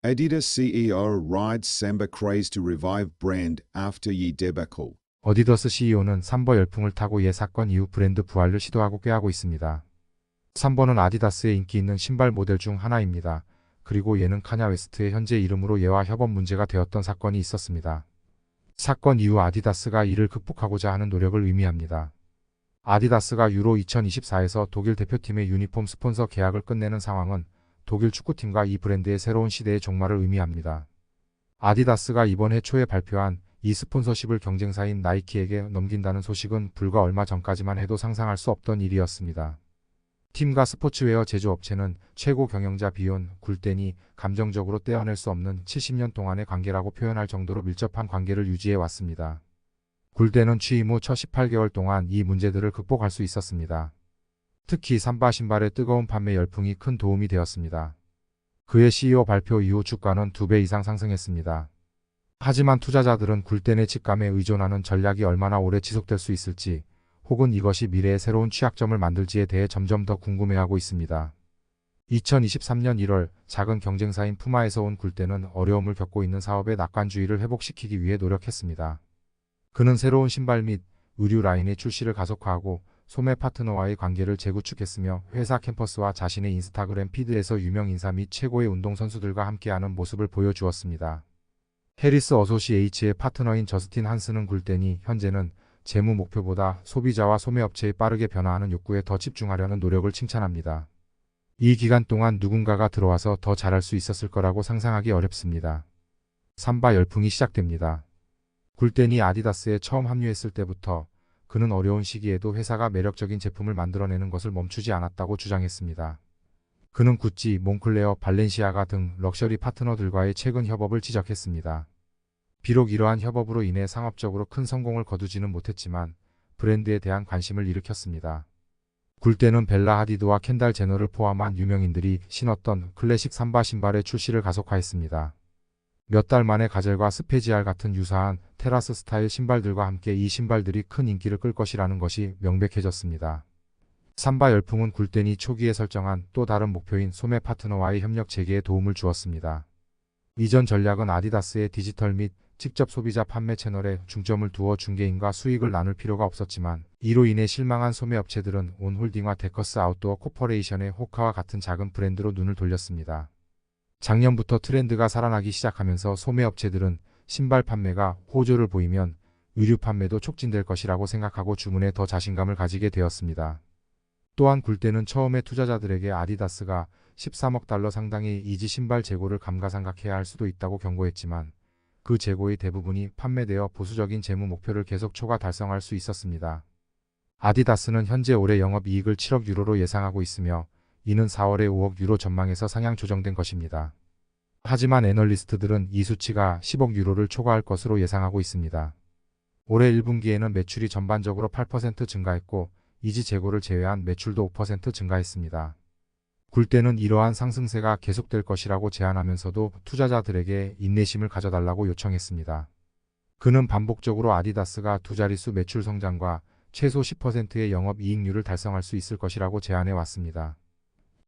Adidas CEO rides Samba craze to revive brand after Ye debacle. 어디더스 CEO는 삼버 열풍을 타고 예 사건 이후 브랜드 부활을 시도하고 꾀하고 있습니다. 삼버는 아디다스의 인기 있는 신발 모델 중 하나입니다. 그리고 예는 카냐 웨스트의 현재 이름으로 예와 협업 문제가 되었던 사건이 있었습니다. 사건 이후 아디다스가 이를 극복하고자 하는 노력을 의미합니다. 아디다스가 유로 2024에서 독일 대표팀의 유니폼 스폰서 계약을 끝내는 상황은 독일 축구팀과 이 브랜드의 새로운 시대의 종말을 의미합니다. 아디다스가 이번 해 초에 발표한 이 스폰서십을 경쟁사인 나이키에게 넘긴다는 소식은 불과 얼마 전까지만 해도 상상할 수 없던 일이었습니다. 팀과 스포츠웨어 제조업체는 최고 경영자 비온 굴덴이 감정적으로 떼어낼 수 없는 70년 동안의 관계라고 표현할 정도로 밀접한 관계를 유지해 왔습니다. 굴덴은 취임 후 첫 18개월 동안 이 문제들을 극복할 수 있었습니다. 특히 삼바 신발의 뜨거운 판매 열풍이 큰 도움이 되었습니다. 그의 CEO 발표 이후 주가는 2배 이상 상승했습니다. 하지만 투자자들은 굴덴의 직감에 의존하는 전략이 얼마나 오래 지속될 수 있을지, 혹은 이것이 미래의 새로운 취약점을 만들지에 대해 점점 더 궁금해하고 있습니다. 2023년 1월 작은 경쟁사인 푸마에서 온 굴덴은 어려움을 겪고 있는 사업의 낙관주의를 회복시키기 위해 노력했습니다. 그는 새로운 신발 및 의류 라인의 출시를 가속화하고 소매 파트너와의 관계를 재구축했으며 회사 캠퍼스와 자신의 인스타그램 피드에서 유명 인사 및 최고의 운동선수들과 함께하는 모습을 보여주었습니다. 해리스 어소시에이츠의 파트너인 저스틴 한스는 굴덴이 현재는 재무 목표보다 소비자와 소매업체의 빠르게 변화하는 욕구에 더 집중하려는 노력을 칭찬합니다. 이 기간 동안 누군가가 들어와서 더 잘할 수 있었을 거라고 상상하기 어렵습니다. 삼바 열풍이 시작됩니다. 굴덴이 아디다스에 처음 합류했을 때부터 그는 어려운 시기에도 회사가 매력적인 제품을 만들어내는 것을 멈추지 않았다고 주장했습니다. 그는 구찌, 몽클레어, 발렌시아가 등 럭셔리 파트너들과의 최근 협업을 지적했습니다. 비록 이러한 협업으로 인해 상업적으로 큰 성공을 거두지는 못했지만 브랜드에 대한 관심을 일으켰습니다. 굴덴은 벨라 하디드와 켄달 제너를 포함한 유명인들이 신었던 클래식 삼바 신발의 출시를 가속화했습니다. 몇 달 만에 가젤과 스페지알 같은 유사한 테라스 스타일 신발들과 함께 이 신발들이 큰 인기를 끌 것이라는 것이 명백해졌습니다. 삼바 열풍은 굴덴이 초기에 설정한 또 다른 목표인 소매 파트너와의 협력 재개에 도움을 주었습니다. 이전 전략은 아디다스의 디지털 및 직접 소비자 판매 채널에 중점을 두어 중개인과 수익을 나눌 필요가 없었지만 이로 인해 실망한 소매업체들은 온홀딩과 데커스 아웃도어 코퍼레이션의 호카와 같은 작은 브랜드로 눈을 돌렸습니다. 작년부터 트렌드가 살아나기 시작하면서 소매업체들은 신발 판매가 호조를 보이면 의류 판매도 촉진될 것이라고 생각하고 주문에 더 자신감을 가지게 되었습니다. 또한 굴덴은 처음에 투자자들에게 아디다스가 13억 달러 상당의 이지 신발 재고를 감가상각해야 할 수도 있다고 경고했지만 그 재고의 대부분이 판매되어 보수적인 재무 목표를 계속 초과 달성할 수 있었습니다. 아디다스는 현재 올해 영업이익을 7억 유로로 예상하고 있으며 이는 4월에 5억 유로 전망에서 상향 조정된 것입니다. 하지만 애널리스트들은 이 수치가 10억 유로를 초과할 것으로 예상하고 있습니다. 올해 1분기에는 매출이 전반적으로 8% 증가했고 이지 재고를 제외한 매출도 5% 증가했습니다. 굴덴은 이러한 상승세가 계속될 것이라고 제안하면서도 투자자들에게 인내심을 가져달라고 요청했습니다. 그는 반복적으로 아디다스가 두 자릿수 매출 성장과 최소 10%의 영업이익률을 달성할 수 있을 것이라고 제안해 왔습니다.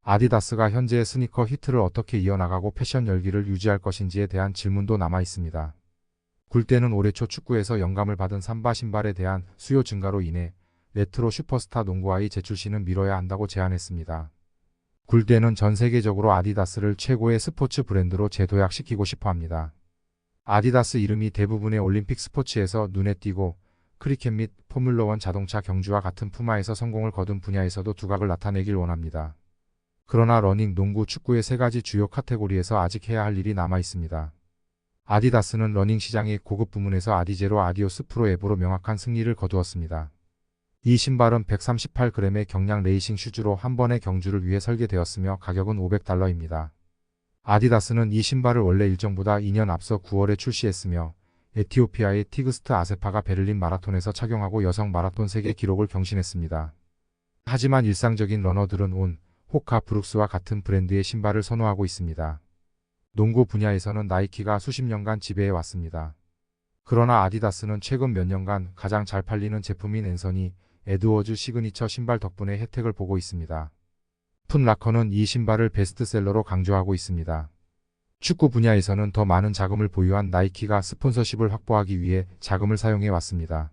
아디다스가 현재의 스니커 히트를 어떻게 이어나가고 패션 열기를 유지할 것인지에 대한 질문도 남아 있습니다. 굴덴은 올해 초 축구에서 영감을 받은 삼바 신발에 대한 수요 증가로 인해 레트로 슈퍼스타 농구와의 재출시는 미뤄야 한다고 제안했습니다. 굴덴은 전 세계적으로 아디다스를 최고의 스포츠 브랜드로 재도약시키고 싶어 합니다. 아디다스 이름이 대부분의 올림픽 스포츠에서 눈에 띄고 크리켓 및 포뮬러1 자동차 경주와 같은 푸마에서 성공을 거둔 분야에서도 두각을 나타내길 원합니다. 그러나 러닝, 농구, 축구의 세 가지 주요 카테고리에서 아직 해야 할 일이 남아 있습니다. 아디다스는 러닝 시장의 고급 부문에서 아디제로 아디오스 프로 앱으로 명확한 승리를 거두었습니다. 이 신발은 138g의 경량 레이싱 슈즈로 한 번의 경주를 위해 설계되었으며 가격은 $500입니다. 아디다스는 이 신발을 원래 일정보다 2년 앞서 9월에 출시했으며 에티오피아의 티그스트 아세파가 베를린 마라톤에서 착용하고 여성 마라톤 세계 기록을 경신했습니다. 하지만 일상적인 러너들은 온, 호카, 브룩스와 같은 브랜드의 신발을 선호하고 있습니다. 농구 분야에서는 나이키가 수십 년간 지배해 왔습니다. 그러나 아디다스는 최근 몇 년간 가장 잘 팔리는 제품인 앤서니 에드워즈 시그니처 신발 덕분에 혜택을 보고 있습니다. 풋라커는 이 신발을 베스트셀러로 강조하고 있습니다. 축구 분야에서는 더 많은 자금을 보유한 나이키가 스폰서십을 확보하기 위해 자금을 사용해 왔습니다.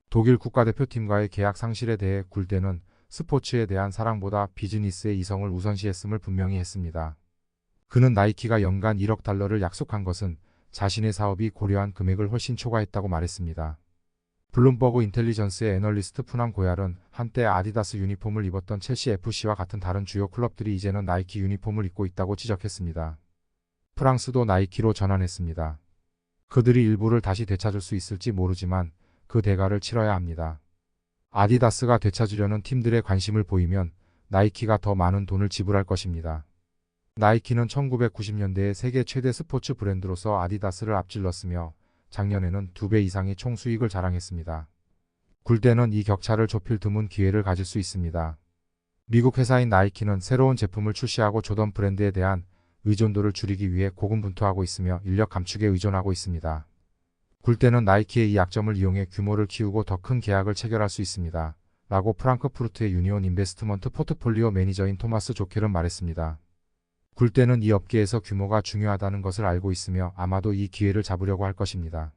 독일 국가대표팀과의 계약 상실에 대해 굴대는 스포츠에 대한 사랑보다 비즈니스의 이성을 우선시했음을 분명히 했습니다. 그는 나이키가 연간 1억 달러를 약속한 것은 자신의 사업이 고려한 금액을 훨씬 초과했다고 말했습니다. 블룸버그 인텔리전스의 애널리스트 푸남 고얄은 한때 아디다스 유니폼을 입었던 첼시 FC와 같은 다른 주요 클럽들이 이제는 나이키 유니폼을 입고 있다고 지적했습니다. 프랑스도 나이키로 전환했습니다. 그들이 일부를 다시 되찾을 수 있을지 모르지만 그 대가를 치러야 합니다. 아디다스가 되찾으려는 팀들의 관심을 보이면 나이키가 더 많은 돈을 지불할 것입니다. 나이키는 1990년대에 세계 최대 스포츠 브랜드로서 아디다스를 앞질렀으며 작년에는 2배 이상의 총 수익을 자랑했습니다. 굴대는 이 격차를 좁힐 드문 기회를 가질 수 있습니다. 미국 회사인 나이키는 새로운 제품을 출시하고 조던 브랜드에 대한 의존도를 줄이기 위해 고군분투하고 있으며 인력 감축에 의존하고 있습니다. 굴대는 나이키의 이 약점을 이용해 규모를 키우고 더 큰 계약을 체결할 수 있습니다. 라고 프랑크푸르트의 유니온 인베스트먼트 포트폴리오 매니저인 토마스 조켈은 말했습니다. 굴대는 이 업계에서 규모가 중요하다는 것을 알고 있으며 아마도 이 기회를 잡으려고 할 것입니다.